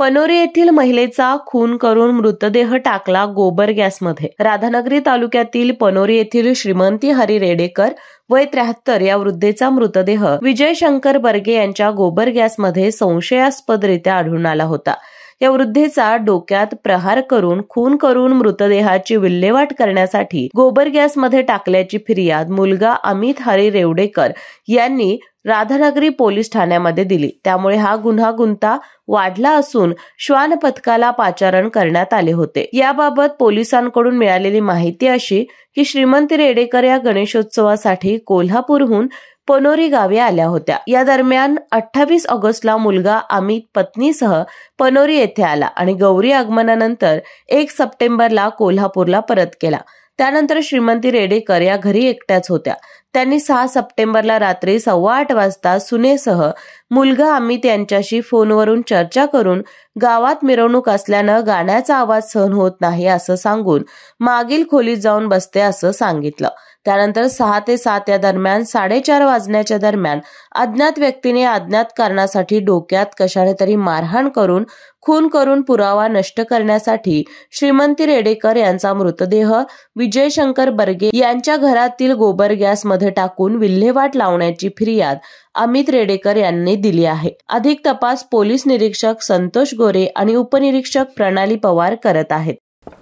पनोरी येथील महिलेचा खून करून मृतदेह टाकला गोबर गॅसमध्ये। राधानगरी तालुक्यातील पनोरी येथील श्रीमंती हरी रेडेकर वय 73 या वृद्धेचा मृतदेह विजय शंकर बर्गे यांच्या गोबर गॅसमध्ये संशयास्पदरित्या आढळून आला होता। या वृद्धेचा डोक्यात प्रहार करून खून करून मृतदेहाची विल्हेवाट करण्यासाठी गोबर गॅसमध्ये टाकल्याची फिर्याद मुलगा अमित हरी रेवडेकर यांनी राधानगरी पोलीस ठाण्यामध्ये दिली। त्यामुळे हा गुन्हा वाढला असून श्वान पथकाला पाचारण करण्यात आले होते। याबाबत पोलिसांकडून मिळालेली माहिती अशी की श्रीमंती रेडेकर या गणेशोत्सवासाठी कोल्हापूरहून पनोरी गावी आल्या होत्या। या दरम्यान 28 ऑगस्टला मुलगा अमित पत्नीसह पनोरी येथे आला आणि गौरी आगमनानंतर 1 सप्टेंबरला कोल्हापूरला परत केला। त्यानंतर श्रीमंती रेडेकर या घरी एकट्याच होत्या। त्यांनी 6 सप्टेंबरला रात्री 8:15 वाजता सुनेसह मुलगा अमित यांच्याशी फोनवरून चर्चा करून गावात मिरवणूक असल्यानं गाण्याचा आवाज सहन होत नाही असं सांगून मागील खोलीत जाऊन बसते असं सांगितलं। त्यानंतर 6 ते 7 या दरम्यान 4:30 वाजण्याच्या दरम्यान अज्ञात व्यक्तीने अज्ञात कारणासाठी डोक्यात कशाने तरी मारहाण करून खून करून पुरावा नष्ट करण्यासाठी श्रीमंती रेडेकर यांचा मृतदेह विजय शंकर बर्गे यांच्या घरातील गोबर गॅसमध्ये टाकून विल्हेवाट लावण्याची फिर्याद अमित रेडेकर यांनी दिली आहे। अधिक तपास पोलीस निरीक्षक संतोष गोरे आणि उपनिरीक्षक प्रणाली पवार करत आहेत।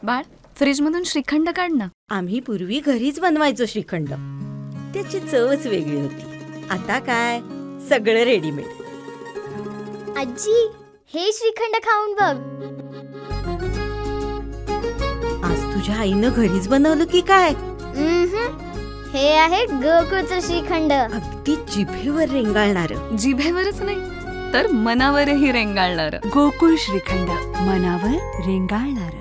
बाळ, फ्रीज मधून श्रीखंड काढ ना। आम्ही पूर्वी घरीच बनवायचो श्रीखंड, त्याची चवच वेगळी होती। आता काय सगळं रेडीमेड। आजी, हे श्रीखंड खाऊन बघ। आज तुझ्या आईनं घरीच बनवलं की काय? हे आहे गोकुळचं श्रीखंड। अगदी जिभेवर रेंगाळणार। जिभेवरच नाही तर मनावरही रेंगाळणार। गोकुळ श्रीखंड, मनावर रेंगाळणार।